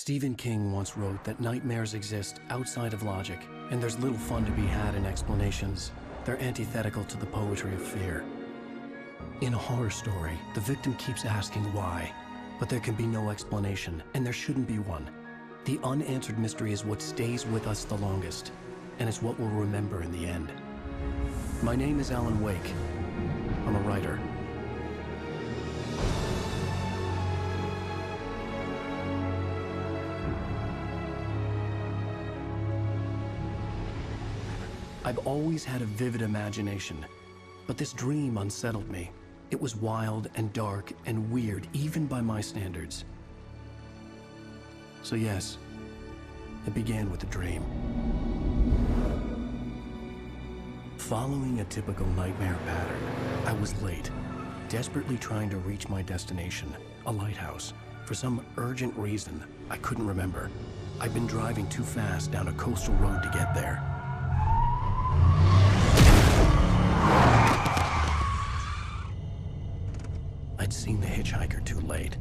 Stephen King once wrote that nightmares exist outside of logic, and there's little fun to be had in explanations. They're antithetical to the poetry of fear. In a horror story, the victim keeps asking why, but there can be no explanation, and there shouldn't be one. The unanswered mystery is what stays with us the longest, and it's what we'll remember in the end. My name is Alan Wake. I'm a writer. I've always had a vivid imagination, but this dream unsettled me. It was wild and dark and weird, even by my standards. So yes, it began with a dream. Following a typical nightmare pattern, I was late, desperately trying to reach my destination, a lighthouse. For some urgent reason, I couldn't remember. I'd been driving too fast down a coastal road to get there. I'd seen the hitchhiker too late.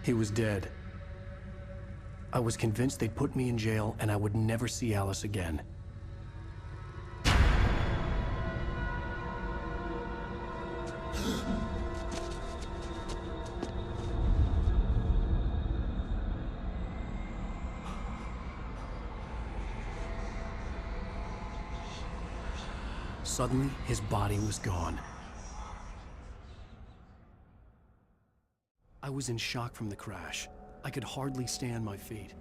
He was dead. I was convinced they'd put me in jail and I would never see Alice again. Suddenly, his body was gone. I was in shock from the crash. I could hardly stay on my feet.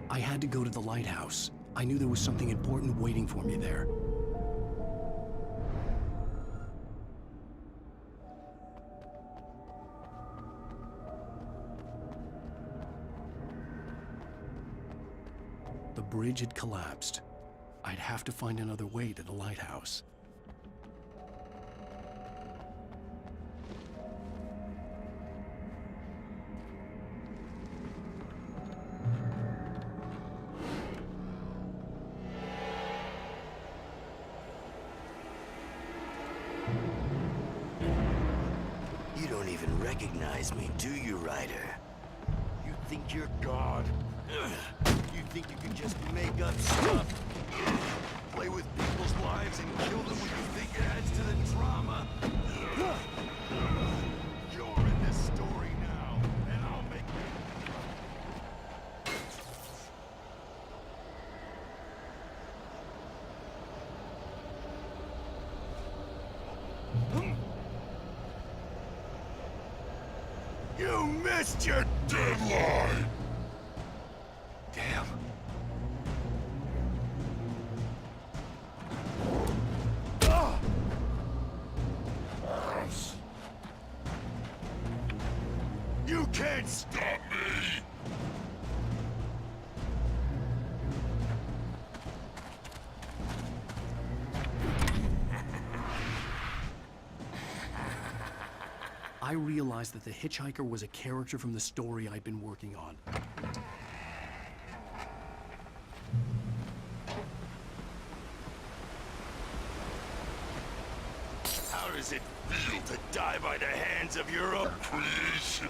I had to go to the lighthouse. I knew there was something important waiting for me there. The bridge had collapsed. I'd have to find another way to the lighthouse. You don't even recognize me, do you, Ryder? You think you're God? You think you can just make up stuff? Play with people's lives and kill them when you think it adds to the drama? You're in this story now, and I'll make You missed your deadline! Damn. You can't stop me! I realized that the hitchhiker was a character from the story I'd been working on. How does it feel to die by the hands of your own creation?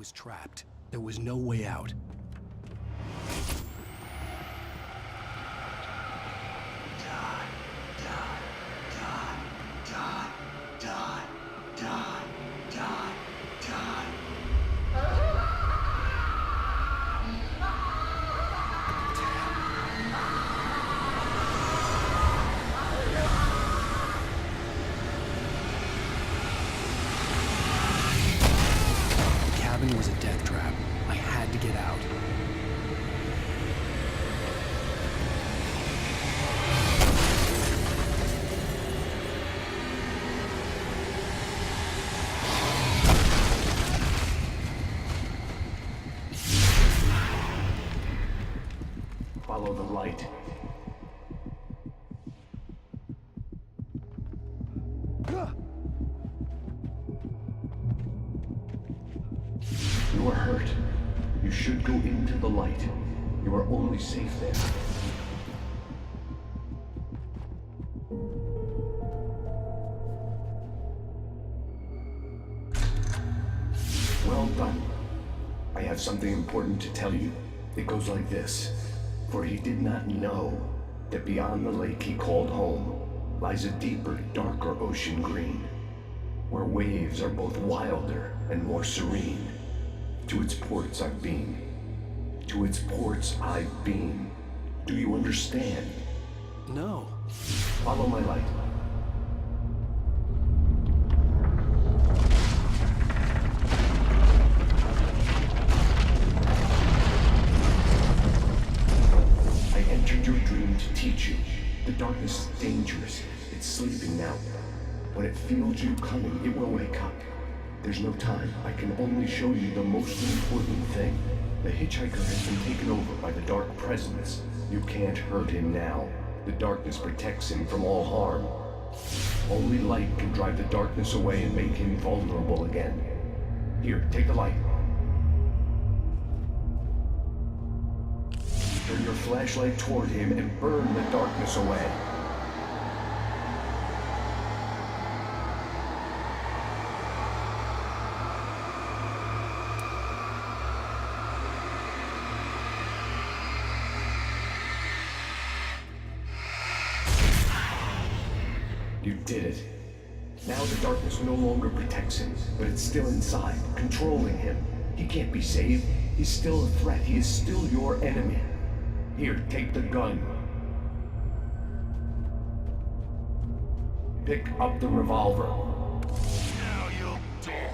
was trapped. There was no way out. The cabin was a death trap. I had to get out. Follow the light. You are hurt. You should go into the light. You are only safe there. Well done. I have something important to tell you. It goes like this. For he did not know that beyond the lake he called home lies a deeper, darker ocean green, where waves are both wilder and more serene. To its ports I've been. To its ports I've been. Do you understand? No. Follow my light. I entered your dream to teach you. The darkness is dangerous. It's sleeping now. When it feels you coming, it will wake up. There's no time. I can only show you the most important thing. The hitchhiker has been taken over by the dark presence. You can't hurt him now. The darkness protects him from all harm. Only light can drive the darkness away and make him vulnerable again. Here, take the light. Turn your flashlight toward him and burn the darkness away. You did it. Now the darkness no longer protects him, but it's still inside, controlling him. He can't be saved. He's still a threat. He is still your enemy. Here, take the gun. Pick up the revolver. Now you'll die.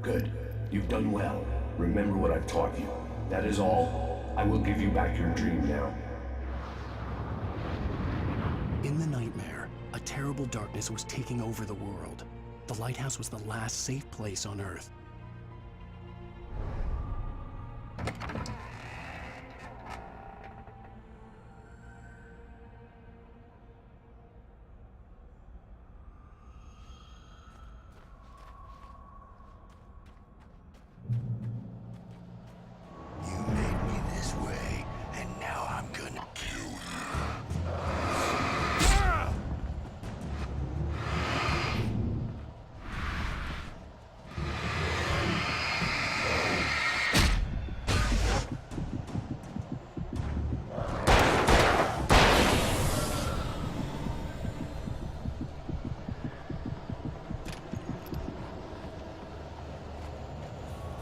Good. You've done well. Remember what I've taught you. That is all. I will give you back your dream now. In the nightmare, a terrible darkness was taking over the world. The lighthouse was the last safe place on Earth. You made me this way, and now I'm gonna kill you.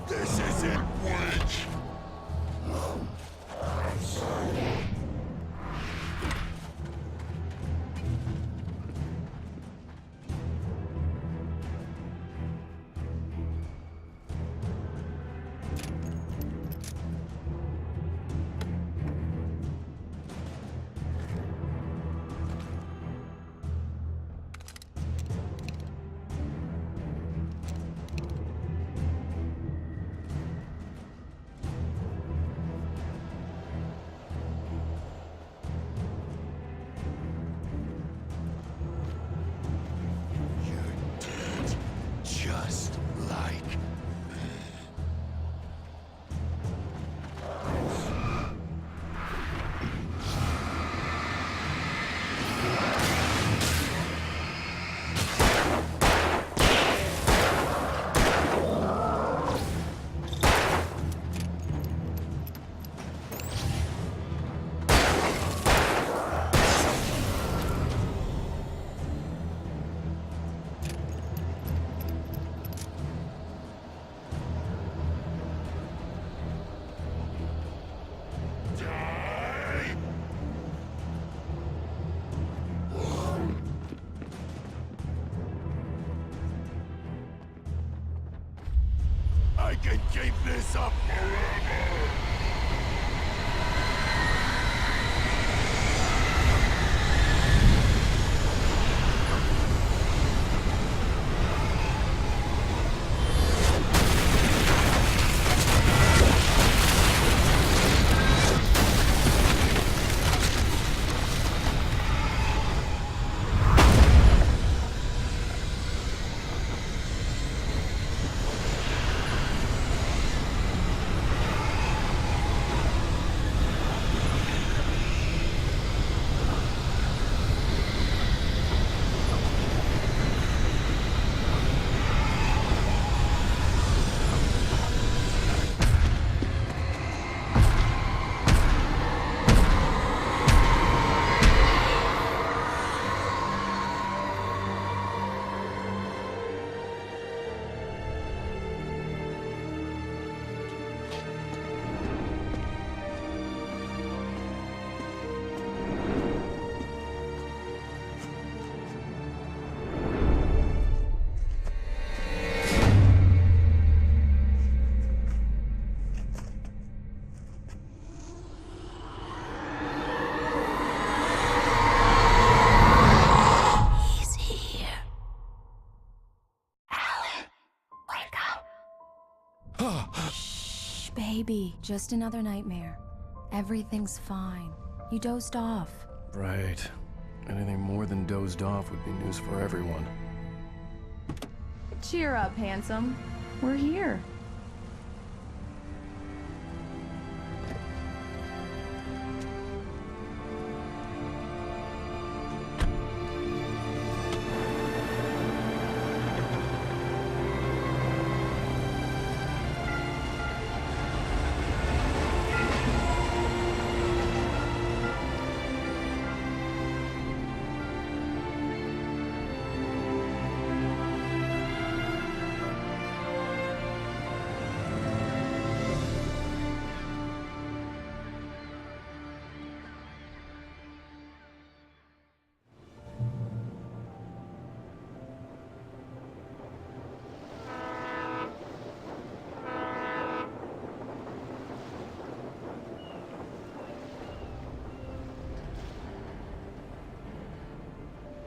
This isn't witch. just like I can keep this up forever! Shh, baby. Just another nightmare. Everything's fine. You dozed off. Right. Anything more than dozed off would be news for everyone. Cheer up, handsome. We're here.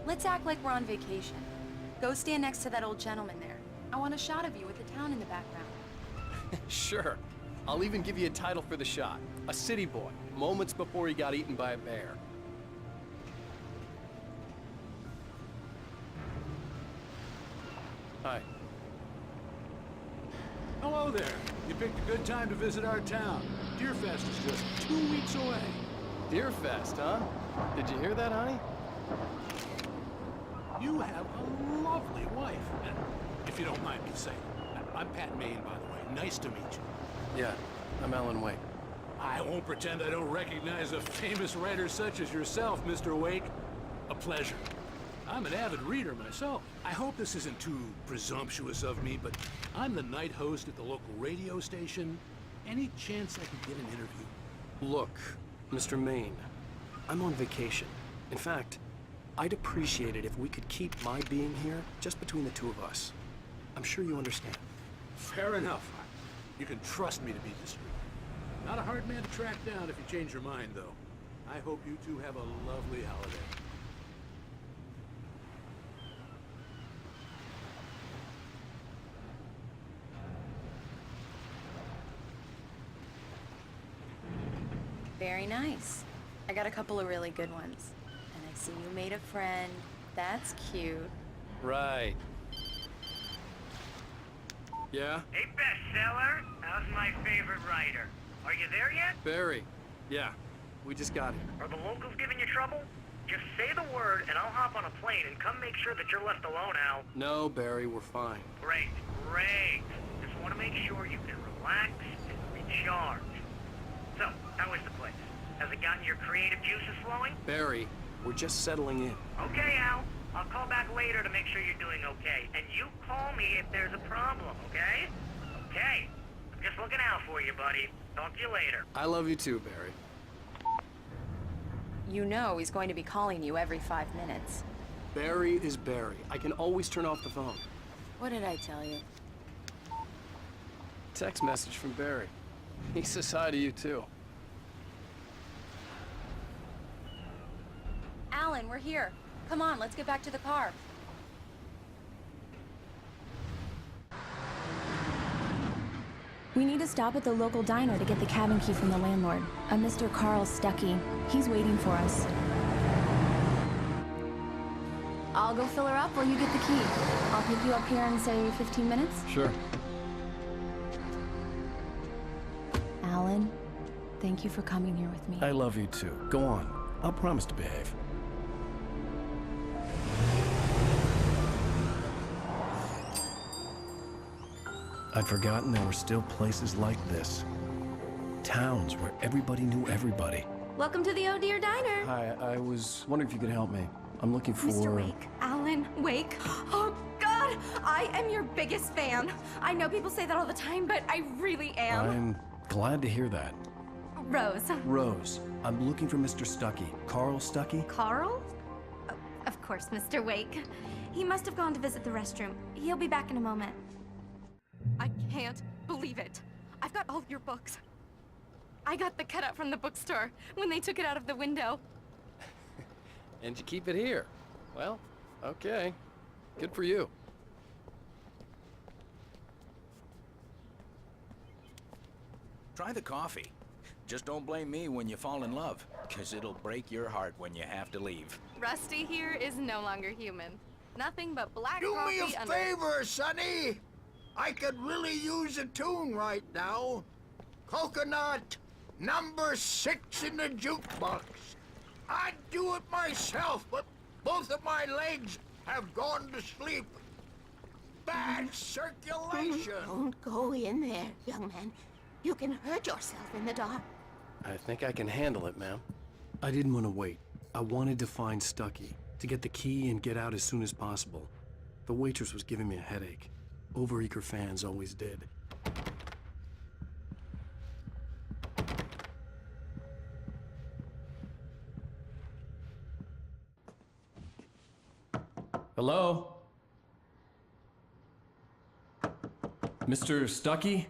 Let's act like we're on vacation. Go stand next to that old gentleman there. I want a shot of you with the town in the background. Sure. I'll even give you a title for the shot. A city boy, moments before he got eaten by a bear. Hi. Hello there. You picked a good time to visit our town. Deerfest is just 2 weeks away. Deerfest, huh? Did you hear that, honey? You have a lovely wife. If you don't mind me saying. I'm Pat Maine, by the way. Nice to meet you. Yeah, I'm Alan Wake. I won't pretend I don't recognize a famous writer such as yourself, Mr. Wake. A pleasure. I'm an avid reader myself. I hope this isn't too presumptuous of me, but I'm the night host at the local radio station. Any chance I can get an interview? Look, Mr. Maine, I'm on vacation. In fact, I'd appreciate it if we could keep my being here just between the two of us. I'm sure you understand. Fair enough. You can trust me to be discreet. Not a hard man to track down if you change your mind, though. I hope you two have a lovely holiday. Very nice. I got a couple of really good ones. And I see you made a friend. That's cute. Right. Yeah? Hey, bestseller. How's my favorite writer? Are you there yet? Barry. Yeah. We just got here. Are the locals giving you trouble? Just say the word and I'll hop on a plane and come make sure that you're left alone, Al. No, Barry, we're fine. Great, great. Just want to make sure you can relax and recharge. So, how is the place? Has it gotten your creative juices flowing? Barry, we're just settling in. Okay, Al. I'll call back later to make sure you're doing okay. And you call me if there's a problem, okay? Okay. I'm just looking out for you, buddy. Talk to you later. I love you too, Barry. You know he's going to be calling you every 5 minutes. Barry is Barry. I can always turn off the phone. What did I tell you? Text message from Barry. He says hi to you too. Alan, we're here. Come on, let's get back to the car. We need to stop at the local diner to get the cabin key from the landlord, a Mr. Carl Stuckey. He's waiting for us. I'll go fill her up while you get the key. I'll pick you up here in, say, 15 minutes? Sure. Alan, thank you for coming here with me. I love you too. Go on. I'll promise to behave. I'd forgotten there were still places like this. Towns where everybody knew everybody. Welcome to the Oh Dear Diner. Hi, I was wondering if you could help me. I'm looking for... Mr. Wake. Alan Wake. Oh, God! I am your biggest fan. I know people say that all the time, but I really am. I'm glad to hear that. Rose. Rose, I'm looking for Mr. Stuckey. Carl Stuckey? Carl? Oh, of course, Mr. Wake. He must have gone to visit the restroom. He'll be back in a moment. I can't believe it. I've got all your books. I got the cutout from the bookstore when they took it out of the window. And you keep it here. Well, okay. Good for you. Try the coffee. Just don't blame me when you fall in love, 'cause it'll break your heart when you have to leave. Rusty here is no longer human. Nothing but black Do coffee me a under... favor, Sonny. I could really use a tune right now. Coconut, number 6 in the jukebox. I'd do it myself, but both of my legs have gone to sleep. Bad circulation. Don't go in there, young man. You can hurt yourself in the dark. I think I can handle it, ma'am. I didn't want to wait. I wanted to find Stuckey, to get the key and get out as soon as possible. The waitress was giving me a headache. Overeager fans always did. Hello? Mr. Stuckey?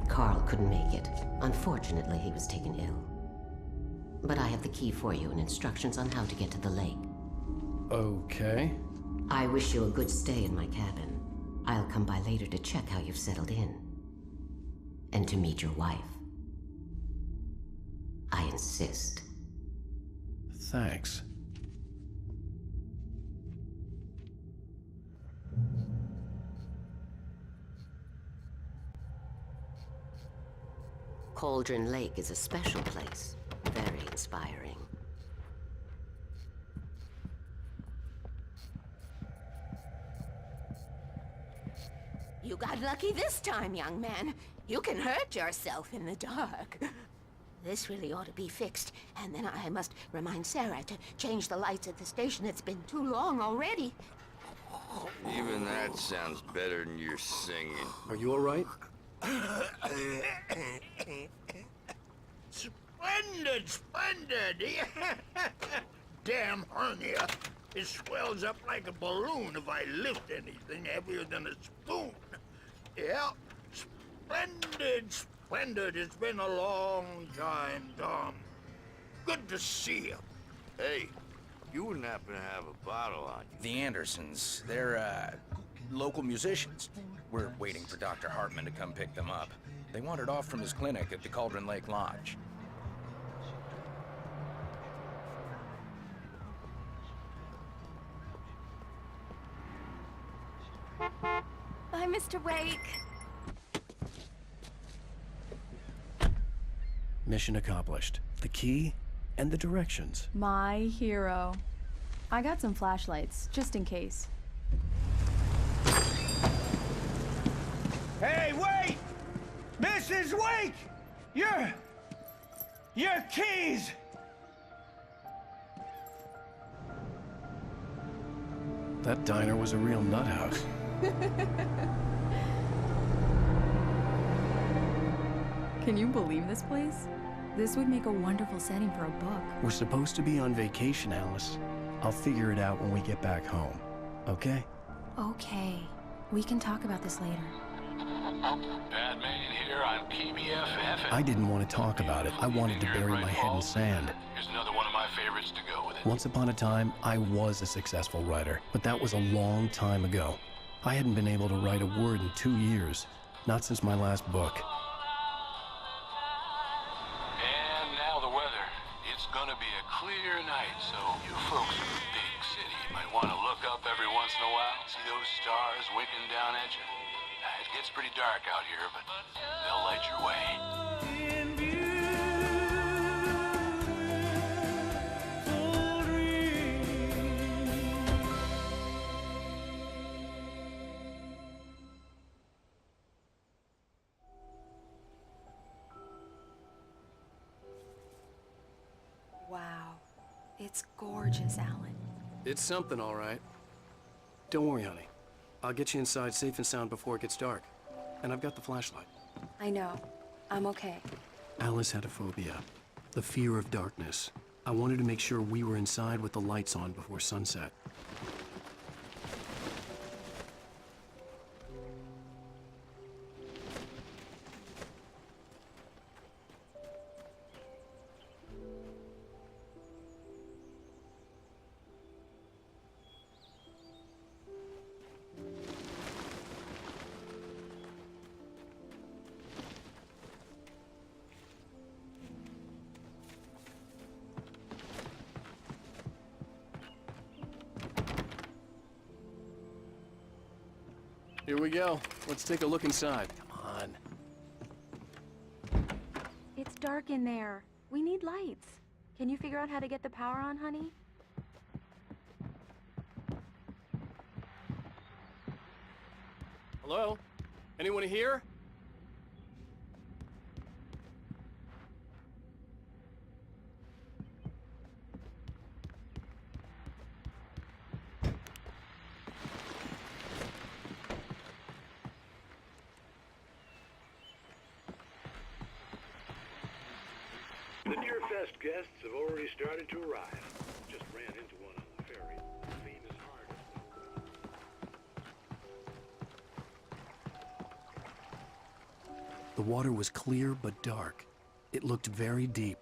Carl couldn't make it. Unfortunately, he was taken ill. But I have the key for you and instructions on how to get to the lake. Okay. I wish you a good stay in my cabin. I'll come by later to check how you've settled in. And to meet your wife. I insist. Thanks. Cauldron Lake is a special place. Very inspiring. You got lucky this time, young man. You can hurt yourself in the dark. This really ought to be fixed, and then I must remind Sarah to change the lights at the station. It's been too long already. Even that sounds better than your singing. Are you all right? Splendid, splendid. Damn hernia. It swells up like a balloon if I lift anything heavier than a spoon. Yeah, splendid, splendid. It's been a long time, Tom. Good to see you. Hey, you wouldn't happen to have a bottle on you? The Andersons, they're, local musicians. We're waiting for Dr. Hartman to come pick them up. They wandered off from his clinic at the Cauldron Lake Lodge. Bye, Mr. Wake. Mission accomplished. The key and the directions. My hero. I got some flashlights, just in case. Hey, wait! Mrs. Wake! Your keys! That diner was a real nut house. Can you believe this place? This would make a wonderful setting for a book. We're supposed to be on vacation, Alice. I'll figure it out when we get back home. Okay? Okay. We can talk about this later. Batman here on PBF. I didn't want to talk about it. I wanted to bury my head in sand. Here's another one of my favorites to go with it. Once upon a time, I was a successful writer, but that was a long time ago. I hadn't been able to write a word in 2 years, not since my last book. And now the weather. It's gonna be a clear night, so you folks in the big city might want to look up every once in a while, see those stars winking down at you. It gets pretty dark out here, but they'll light your way. Wow. It's gorgeous, Alan. It's something, all right. Don't worry, honey. I'll get you inside safe and sound before it gets dark. And I've got the flashlight. I know. I'm okay. Alice had a phobia. The fear of darkness. I wanted to make sure we were inside with the lights on before sunset. Here we go. Let's take a look inside. Come on. It's dark in there. We need lights. Can you figure out how to get the power on, honey? Hello? Anyone here? The Deerfest guests have already started to arrive. Just ran into one on the ferry. Famous artist. The water was clear but dark. It looked very deep.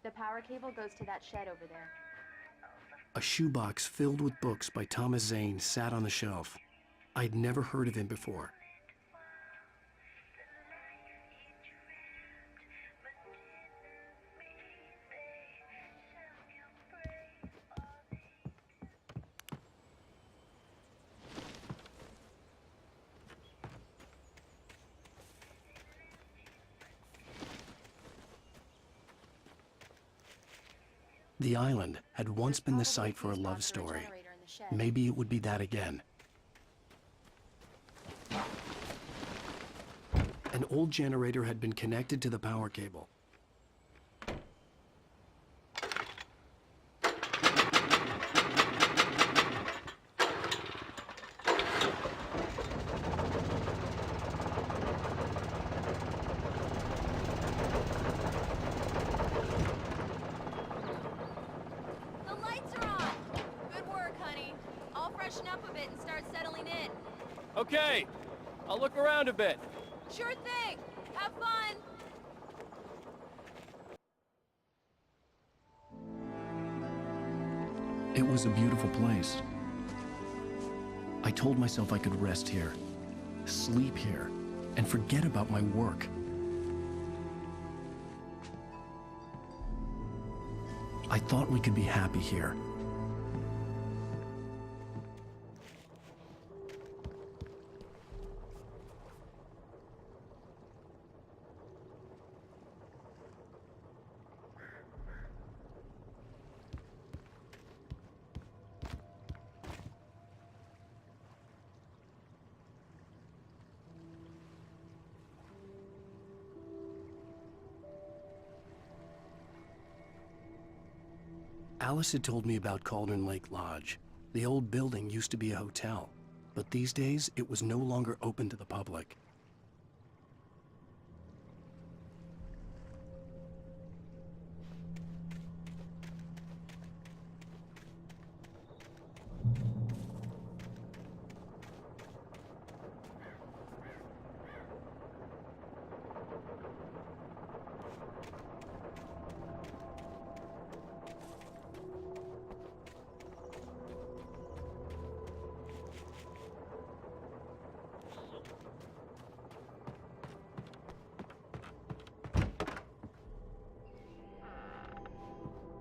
The power cable goes to that shed over there. A shoebox filled with books by Thomas Zane sat on the shelf. I'd never heard of him before. The island had once been the site for a love story. Maybe it would be that again. An old generator had been connected to the power cable. Okay, I'll look around a bit. Sure thing. Have fun. It was a beautiful place. I told myself I could rest here, sleep here, and forget about my work. I thought we could be happy here. Alice had told me about Cauldron Lake Lodge. The old building used to be a hotel, but these days it was no longer open to the public.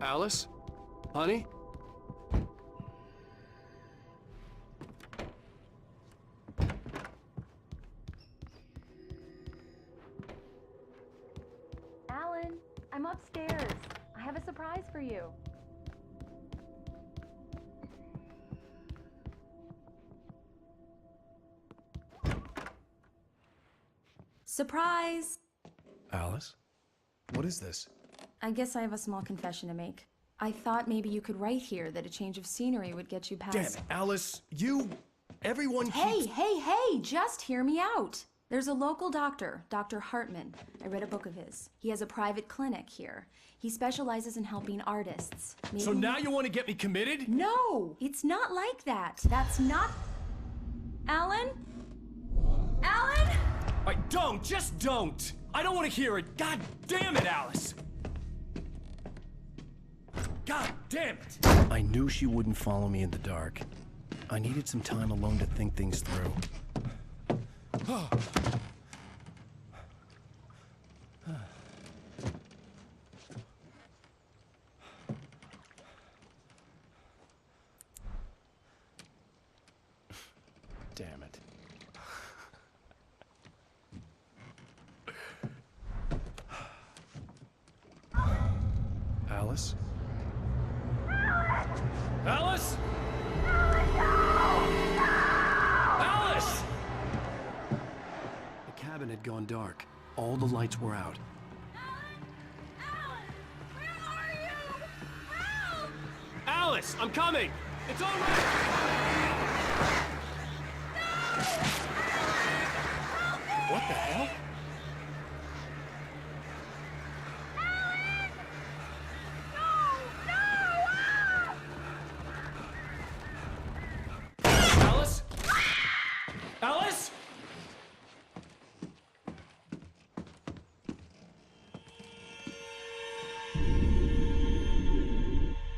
Alice? Honey? Alan, I'm upstairs. I have a surprise for you. Surprise! Alice? What is this? I guess I have a small confession to make. I thought maybe you could write here that a change of scenery would get you past... Damn it, Alice, everyone Hey, just hear me out. There's a local doctor, Dr. Hartman. I read a book of his. He has a private clinic here. He specializes in helping artists. So now you want to get me committed? No, it's not like that. That's not... Alan? Alan? Just don't! I don't want to hear it. God damn it, Alice! God damn it! I knew she wouldn't follow me in the dark. I needed some time alone to think things through. Damn it. Alice? Alice? Alice! The cabin had gone dark. All the lights were out. Alice, I'm coming! It's all right! What the hell? Alice? Alice?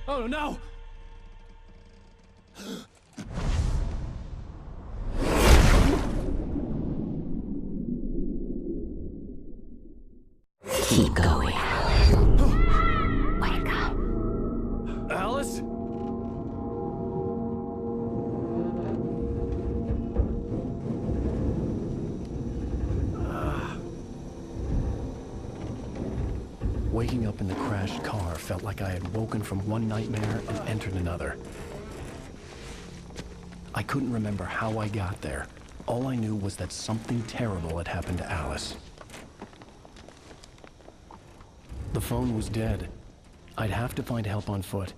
Oh no! Keep going. Wake up. Alice? Waking up in the crashed car felt like I had woken from one nightmare and entered another. I couldn't remember how I got there. All I knew was that something terrible had happened to Alice. The phone was dead. I'd have to find help on foot.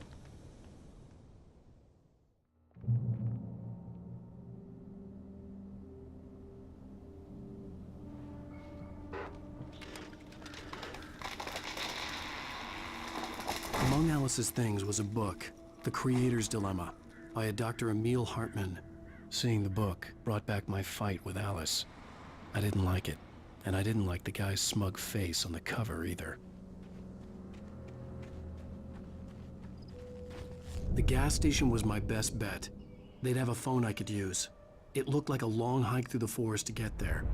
Among Alice's things was a book, The Creator's Dilemma, by a Dr. Emil Hartman. Seeing the book brought back my fight with Alice. I didn't like it, and I didn't like the guy's smug face on the cover either. The gas station was my best bet. They'd have a phone I could use. It looked like a long hike through the forest to get there.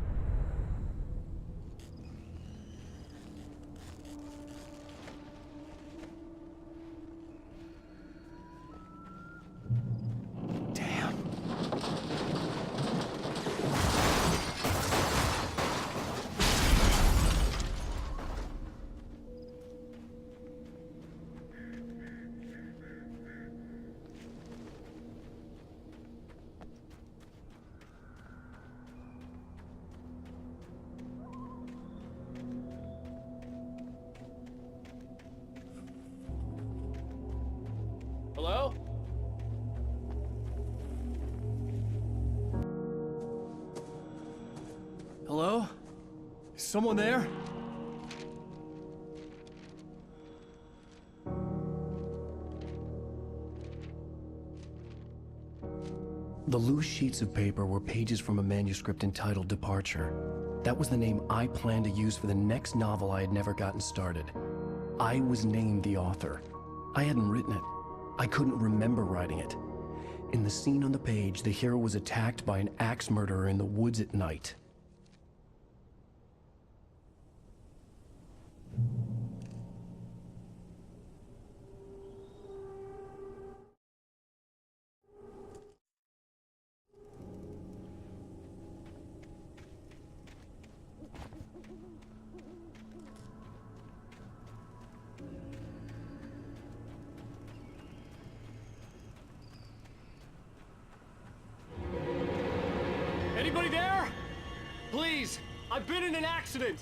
Hello? Hello? Is someone there? The loose sheets of paper were pages from a manuscript entitled Departure. That was the name I planned to use for the next novel I had never gotten started. I was named the author. I hadn't written it. I couldn't remember writing it. In the scene on the page, the hero was attacked by an axe murderer in the woods at night. Anybody there? Please, I've been in an accident.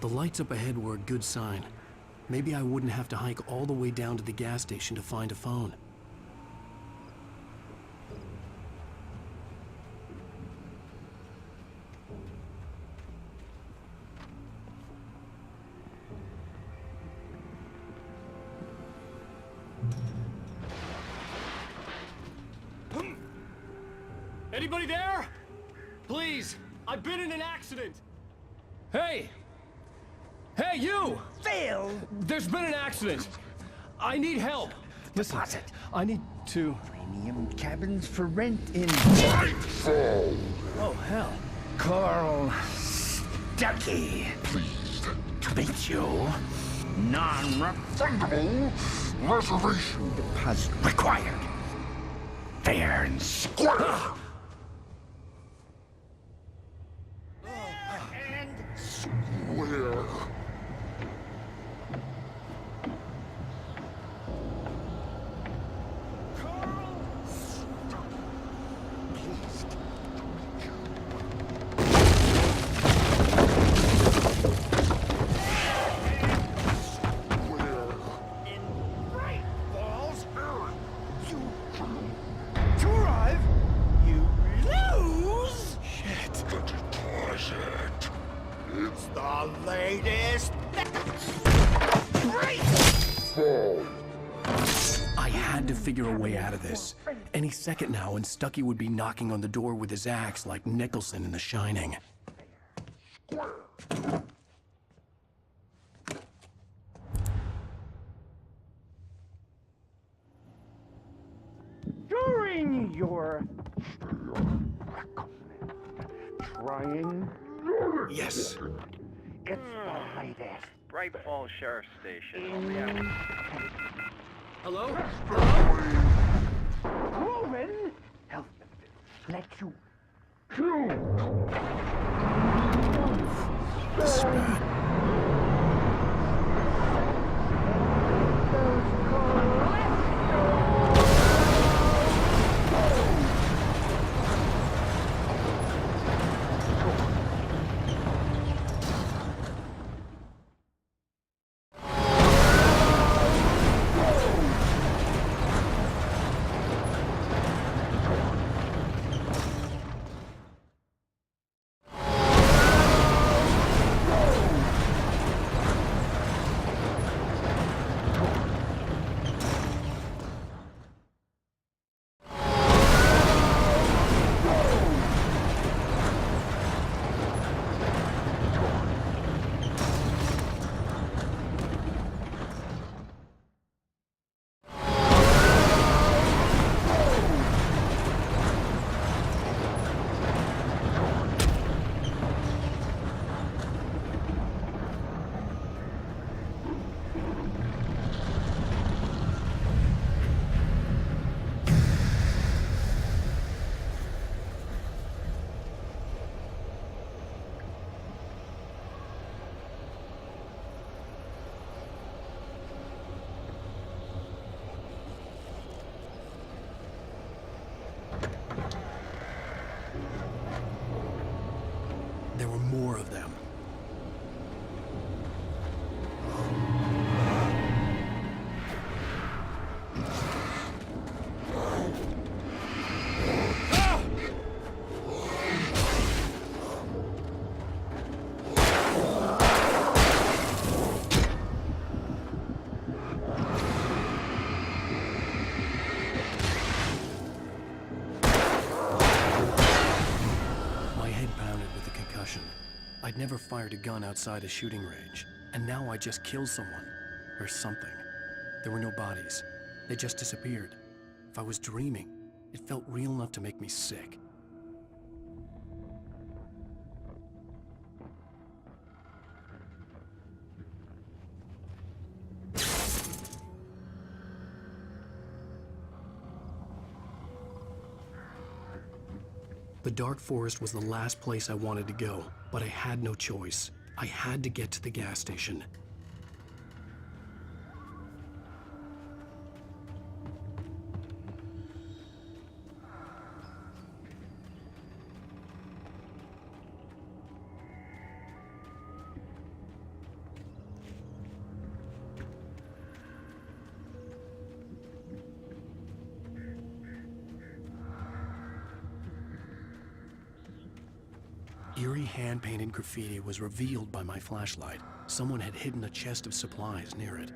The lights up ahead were a good sign. Maybe I wouldn't have to hike all the way down to the gas station to find a phone. Anybody there? Please, I've been in an accident. Hey! Hey, you! Phil! There's been an accident. I need help. Listen, I need to... Premium cabins for rent in... Oh, hell. Carl Stuckey. Pleased to meet you. Non-refundable reservation deposit required. Fair and square. And square. I had to figure a way out of this. Any second now, and Stuckey would be knocking on the door with his axe like Nicholson in The Shining. During your trying. Yes. It's the latest. Bright Falls Sheriff Station. Only after... Hello? Proven health benefits let you choose. This is bad. of them. I'd never fired a gun outside a shooting range, and now I just killed someone. Or something. There were no bodies. They just disappeared. If I was dreaming, it felt real enough to make me sick. The Dark Forest was the last place I wanted to go, but I had no choice. I had to get to the gas station. Eerie hand-painted graffiti was revealed by my flashlight. Someone had hidden a chest of supplies near it.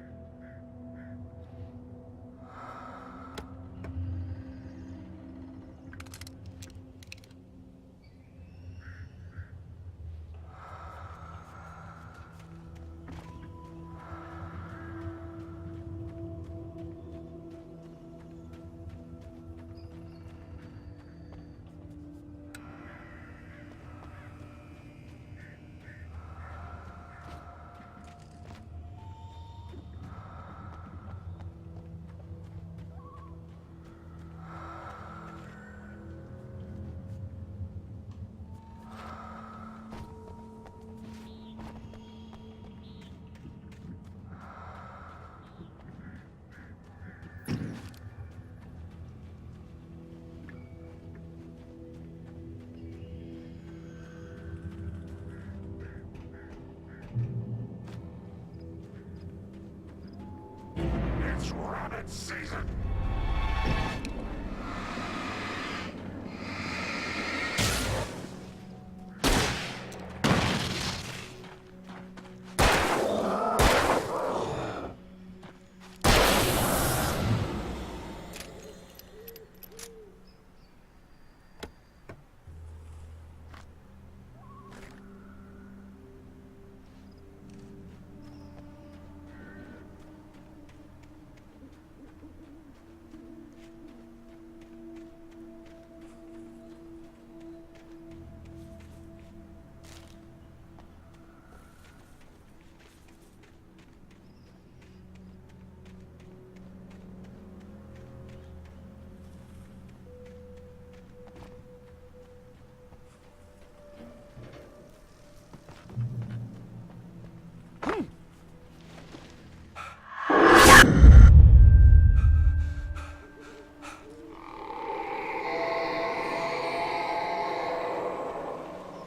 It's rabbit season!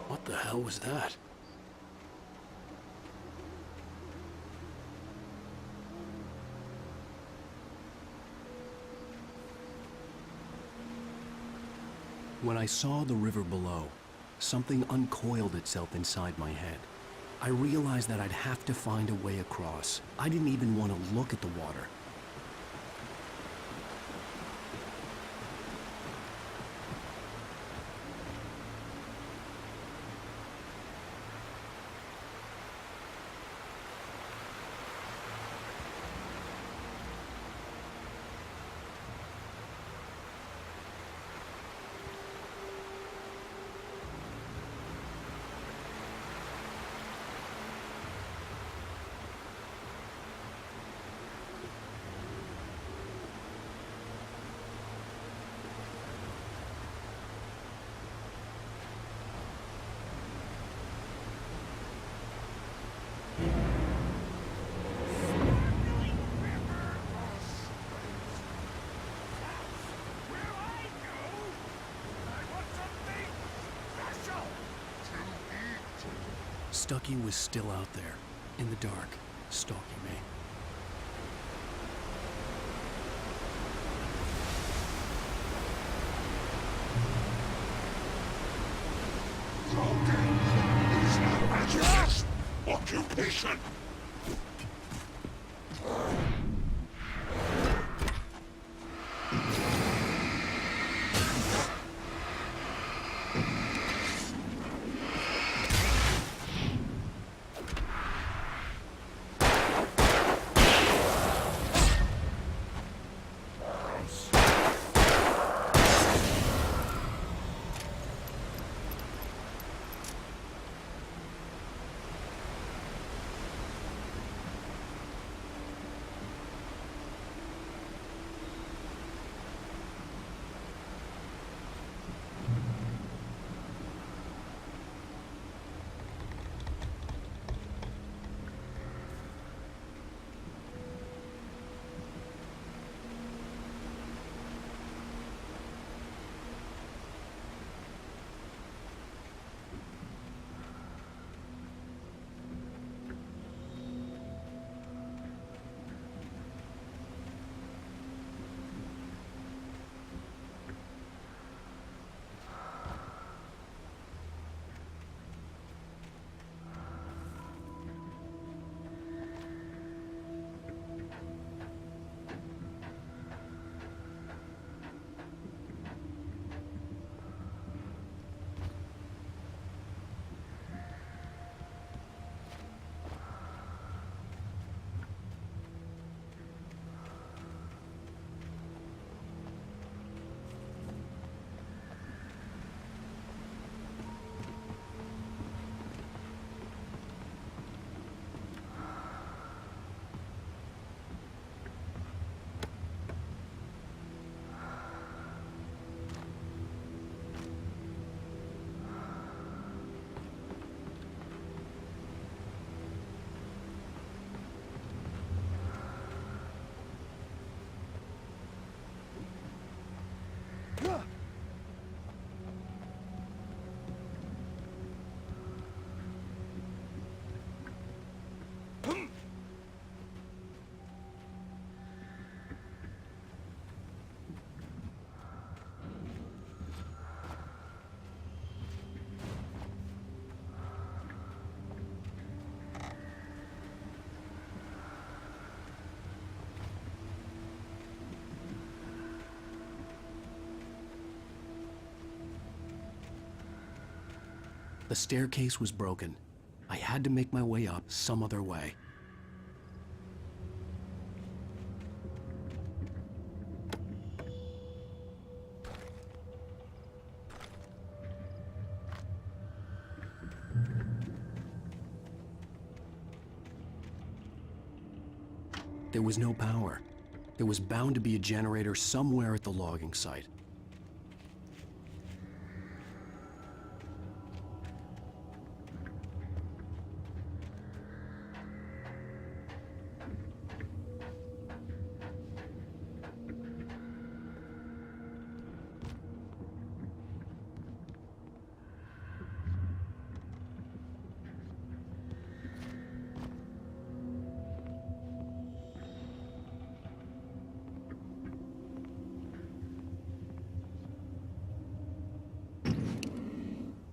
What the hell was that? When I saw the river below, something uncoiled itself inside my head. I realized that I'd have to find a way across. I didn't even want to look at the water. Stucky was still out there, in the dark, stalking me. Is not a just occupation. The staircase was broken. I had to make my way up some other way. There was no power. There was bound to be a generator somewhere at the logging site.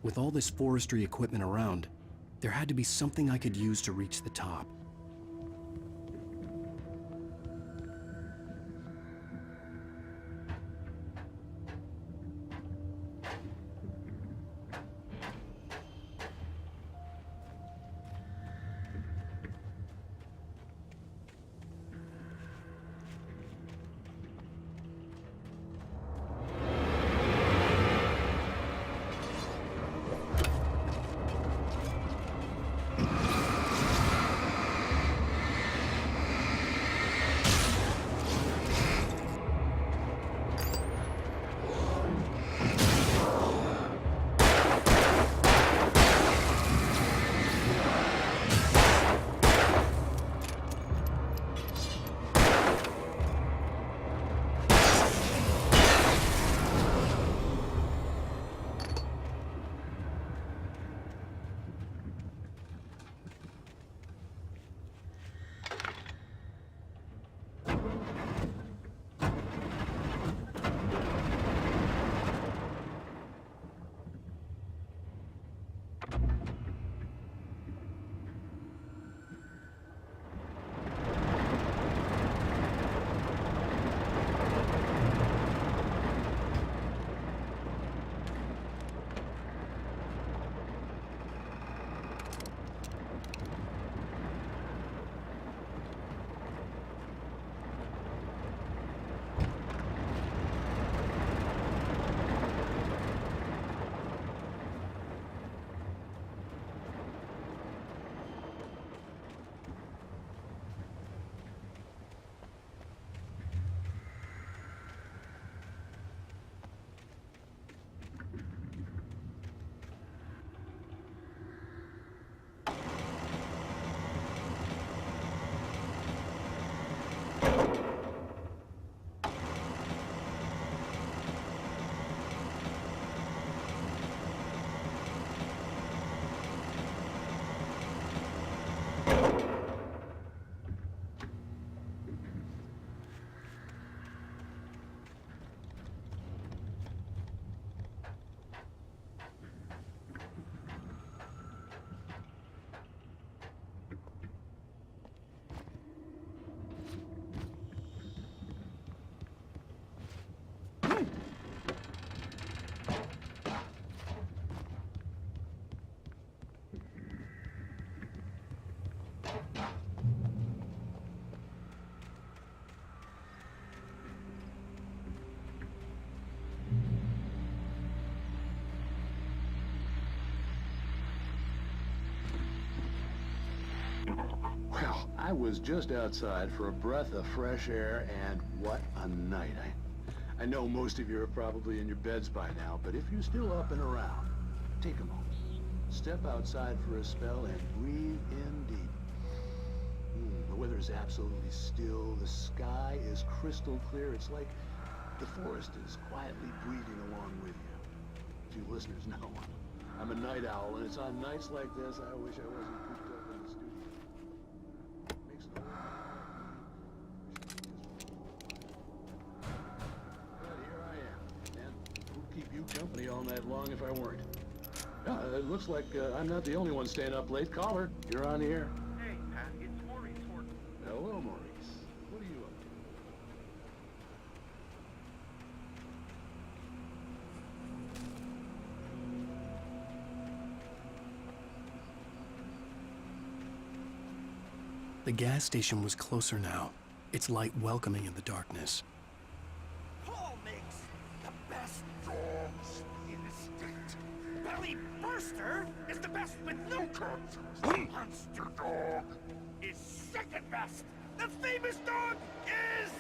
With all this forestry equipment around, there had to be something I could use to reach the top. I was just outside for a breath of fresh air, and what a night. I know most of you are probably in your beds by now, but if you're still up and around, take a moment. Step outside for a spell and breathe in deep. The weather is absolutely still. The sky is crystal clear. It's like the forest is quietly breathing along with you. You listeners know I'm a night owl, and it's on nights like this I wish I wasn't cooped up in the studio. Makes no But here I am, and who'd keep you company all night long if I weren't? It looks like I'm not the only one staying up late. Caller, you're on the air. Hey, Pat, it's Maurice Horton. Hello, Maurice. What are you up to? The gas station was closer now, its light welcoming in the darkness. Paul makes the best dogs in the state. Belly Burster is the best with no cuts. Monster Dog is second best. The famous dog is...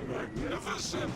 Magnificent!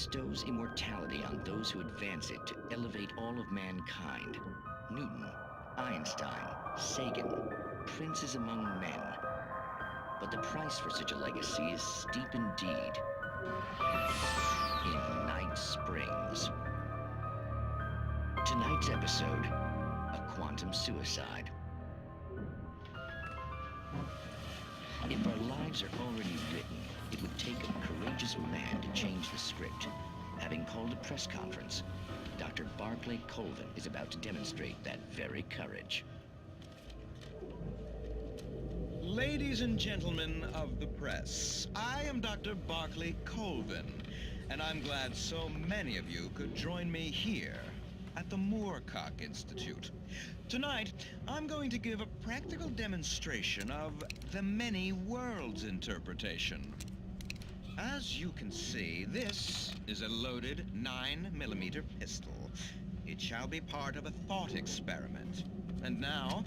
bestows immortality on those who advance it to elevate all of mankind. Newton, Einstein, Sagan, princes among men. But the price for such a legacy is steep indeed. In Night Springs. Tonight's episode, a quantum suicide. If our lives are already written, it would take a courageous man to change the script. Having called a press conference, Dr. Barclay Colvin is about to demonstrate that very courage. Ladies and gentlemen of the press, I am Dr. Barclay Colvin, and I'm glad so many of you could join me here at the Moorcock Institute. Tonight, I'm going to give a practical demonstration of the many worlds interpretation. As you can see, this is a loaded 9mm pistol. It shall be part of a thought experiment. And now,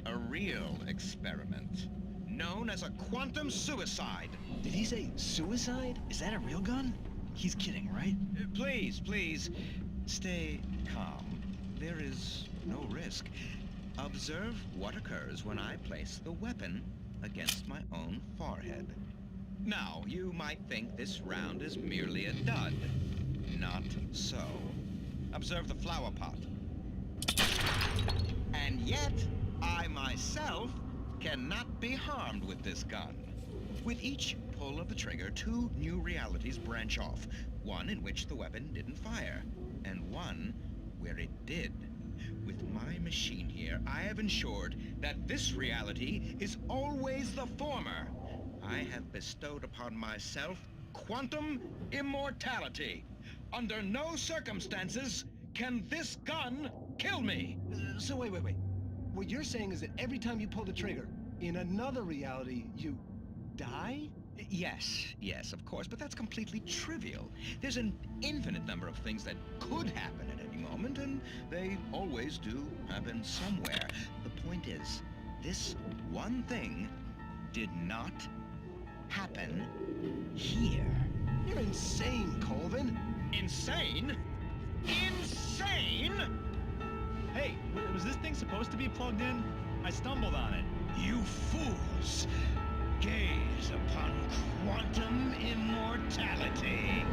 a real experiment, known as a quantum suicide. Did he say suicide? Is that a real gun? He's kidding, right? Please, stay calm. There is no risk. Observe what occurs when I place the weapon against my own forehead. Now, you might think this round is merely a dud. Not so. Observe the flower pot. And yet, I myself cannot be harmed with this gun. With each pull of the trigger, two new realities branch off. One in which the weapon didn't fire, and one where it did. With my machine here, I have ensured that this reality is always the former. I have bestowed upon myself quantum immortality. Under no circumstances can this gun kill me. So wait. What you're saying is that every time you pull the trigger, in another reality, you die? Yes, of course, but that's completely trivial. There's an infinite number of things that could happen at any moment, and they always do happen somewhere. The point is, this one thing did not happen here. You're insane, Colvin. Insane? Insane? Hey, was this thing supposed to be plugged in? I stumbled on it. You fools! Gaze upon quantum immortality.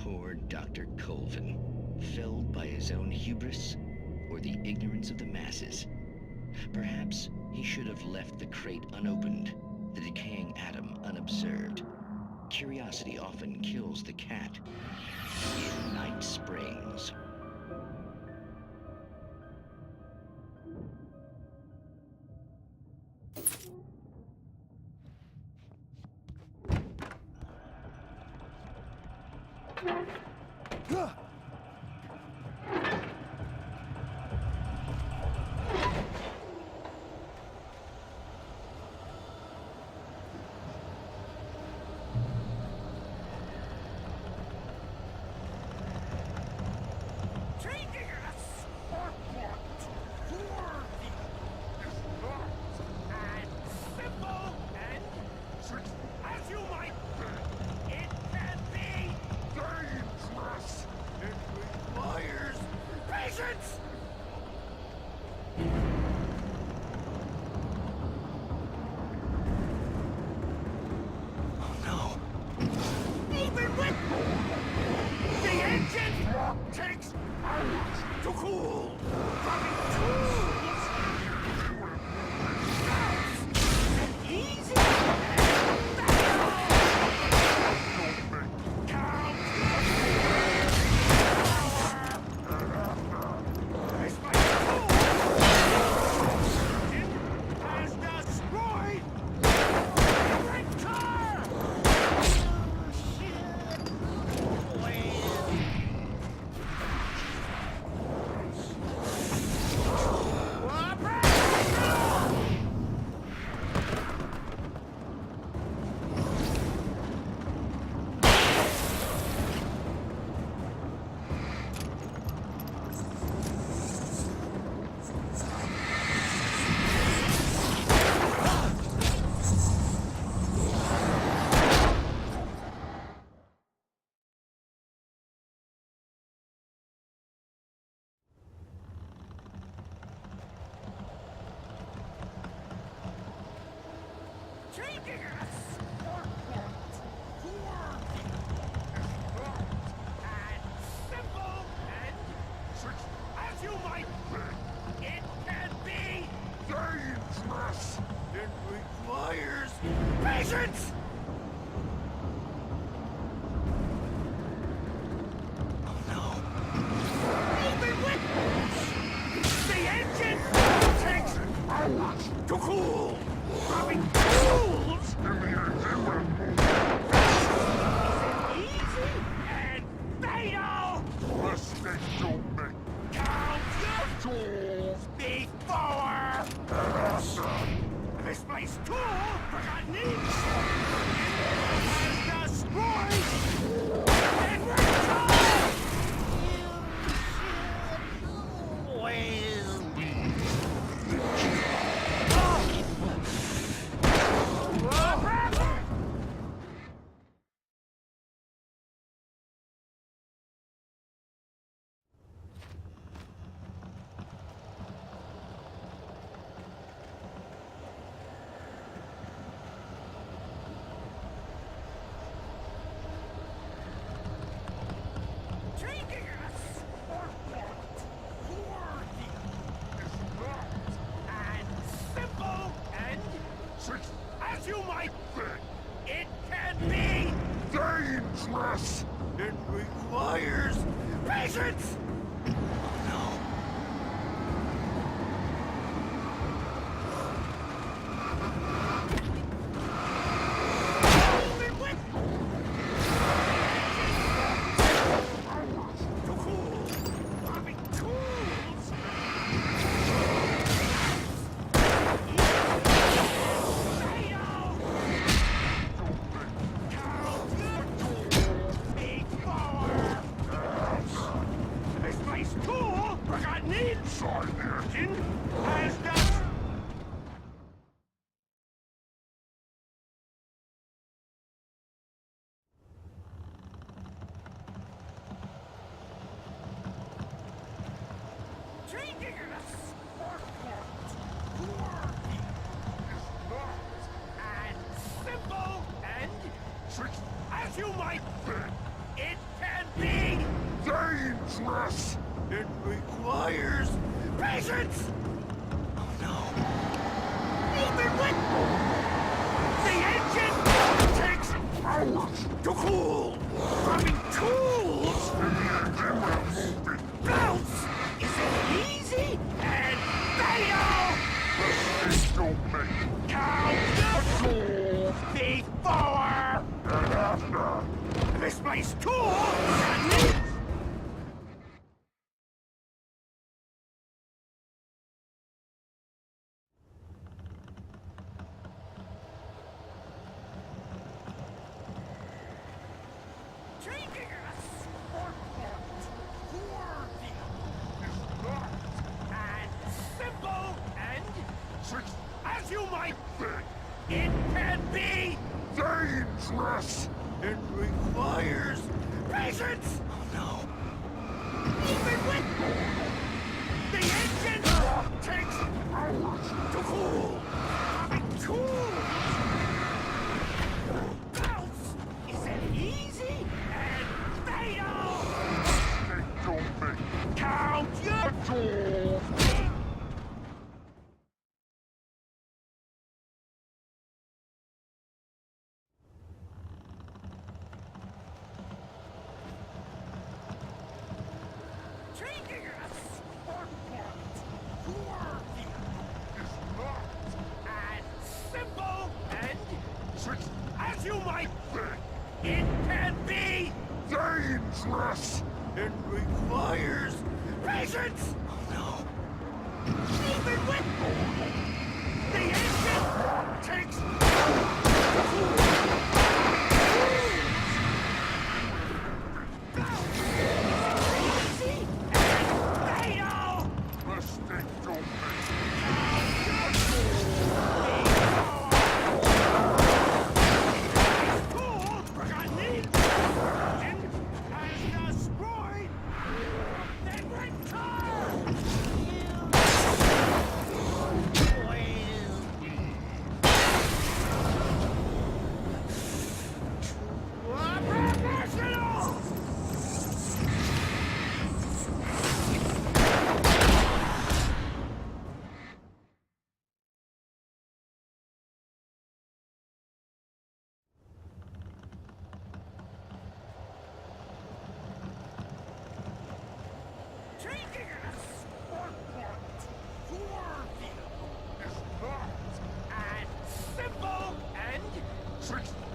Poor Dr. Colvin, felled by his own hubris or the ignorance of the masses. Perhaps he should have left the crate unopened, the decaying atom unobserved. Curiosity often kills the cat. In Night Springs. dangerous. It requires patience. As you might think, it can be dangerous. It requires patience. Oh no! Open window. The engine takes hours to cool. Having tools. Bounce isn't easy and fatal. Don't make Count the tool before and after. Misplaced tool that needs. As you might think, it can be dangerous. It requires patience. Oh no! Even with the engine takes hours to cool. Having tools. Bounce isn't easy and fatal. They don't make Count your tools. As you might think, it can be dangerous. It requires patience. Oh no! Even with the engine takes easy and fatal. Mistake don't make.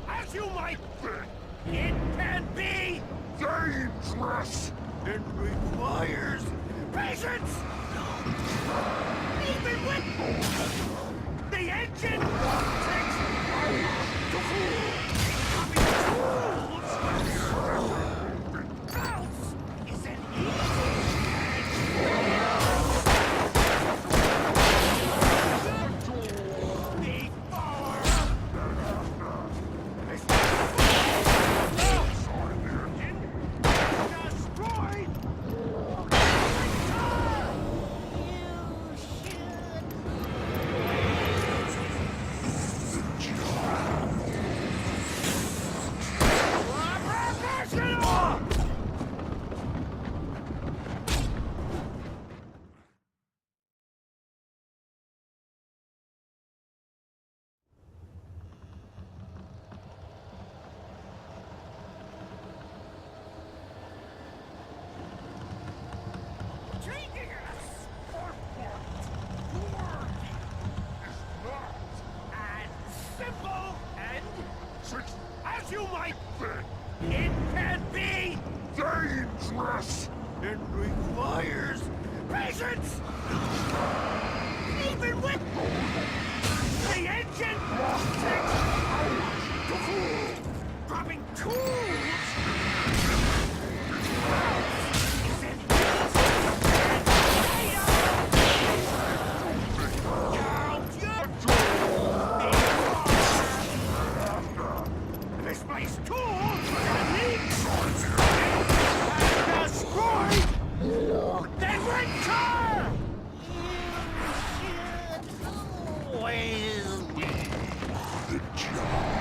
As you might think, it can be dangerous. It requires patience. Even with the engine takes hours to cool. Having tools. Bounce isn't easy. you might think. It can be dangerous. It requires patience. Even with the engine takes hours to cool. Dropping tools is an misplaced tools and leaks and destroyed. Then return. Always be the job.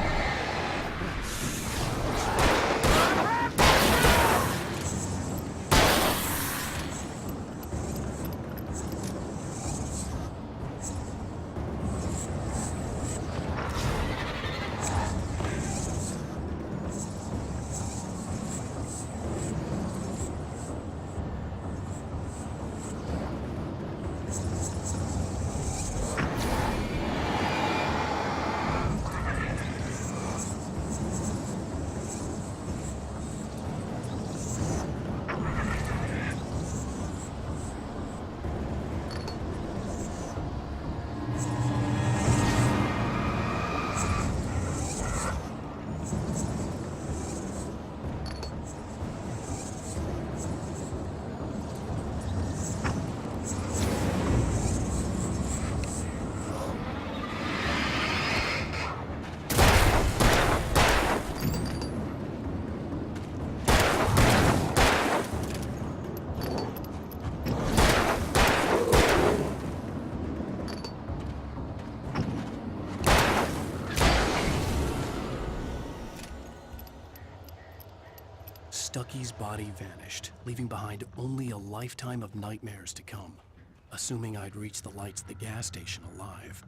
Stucky's body vanished, leaving behind only a lifetime of nightmares to come, assuming I'd reach the lights at the gas station alive.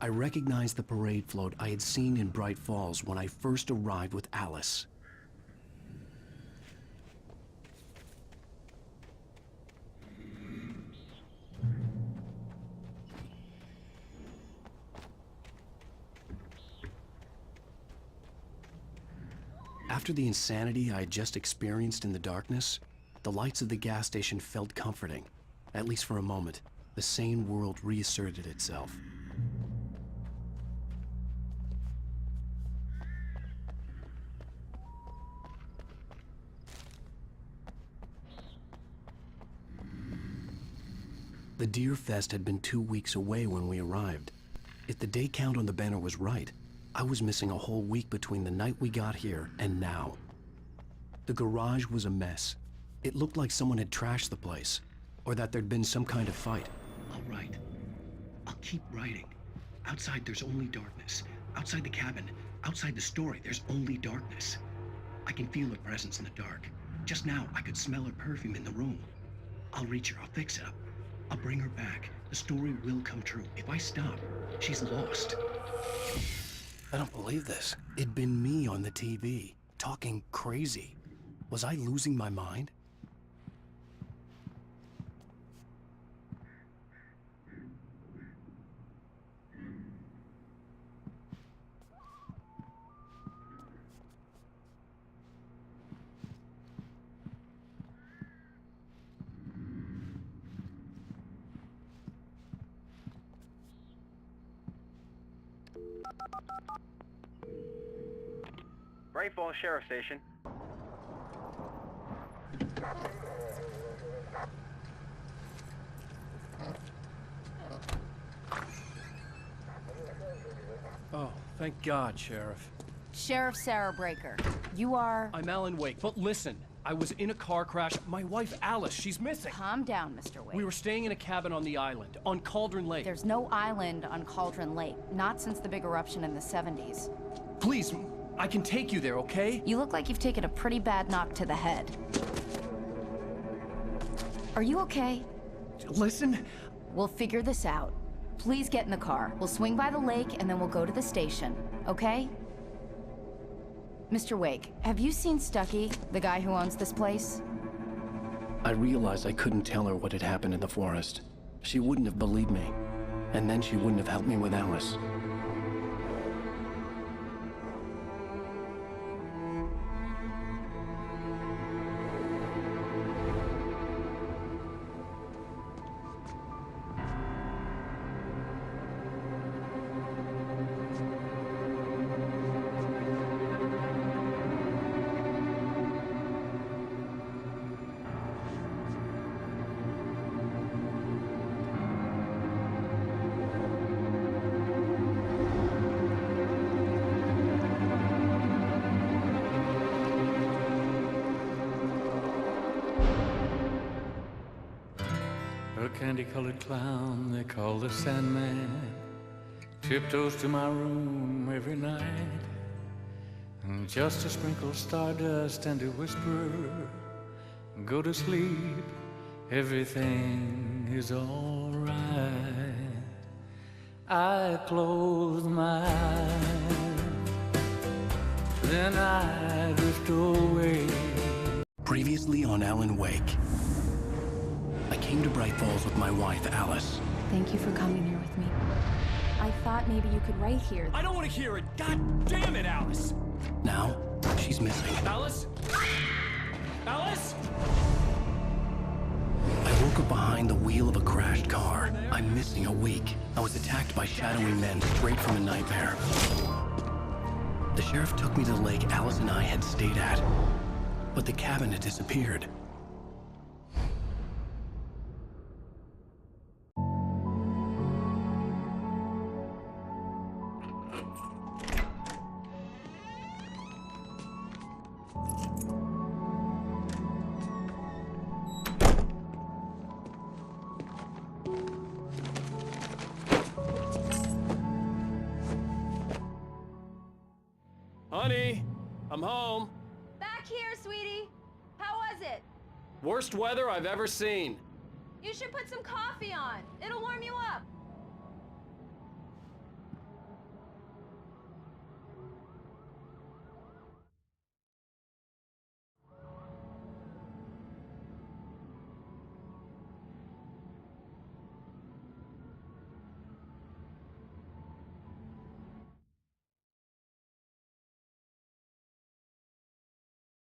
I recognized the parade float I had seen in Bright Falls when I first arrived with Alice. After the insanity I had just experienced in the darkness, the lights of the gas station felt comforting. At least for a moment, the sane world reasserted itself. The Deer Fest had been 2 weeks away when we arrived. If the day count on the banner was right, I was missing a whole week between the night we got here and now. The garage was a mess. It looked like someone had trashed the place, or that there'd been some kind of fight. I'll write. I'll keep writing. Outside there's only darkness. Outside the cabin, outside the story, there's only darkness. I can feel her presence in the dark. Just now, I could smell her perfume in the room. I'll reach her, I'll fix it up. I'll bring her back. The story will come true. If I stop, she's lost. I don't believe this. It'd been me on the TV, talking crazy. Was I losing my mind? Bright Falls Sheriff Station. Oh, thank God, Sheriff. Sheriff Sarah Breaker. You are... I'm Alan Wake, but listen. I was in a car crash. My wife, Alice, she's missing. Calm down, Mr. Wake. We were staying in a cabin on the island, on Cauldron Lake. There's no island on Cauldron Lake. Not since the big eruption in the 70s. Please, I can take you there, okay? You look like you've taken a pretty bad knock to the head. Are you okay? Listen. We'll figure this out. Please get in the car. We'll swing by the lake and then we'll go to the station, okay? Mr. Wake, have you seen Stucky, the guy who owns this place? I realized I couldn't tell her what had happened in the forest. She wouldn't have believed me. And then she wouldn't have helped me with Alice. A candy-colored clown they call the Sandman tiptoes to my room every night, and just to sprinkle stardust and to whisper, go to sleep, everything is all right. I close my eyes, then I drift away. Previously on Alan Wake. I came to Bright Falls with my wife, Alice. Thank you for coming here with me. I thought maybe you could write here. I don't want to hear it! God damn it, Alice! Now, she's missing. Alice? Alice? I woke up behind the wheel of a crashed car. I'm missing a week. I was attacked by shadowy men straight from a nightmare. The sheriff took me to the lake Alice and I had stayed at, but the cabin had disappeared. Honey, I'm home. Back here, sweetie. How was it? Worst weather I've ever seen. You should put some coffee on. It'll warm you up.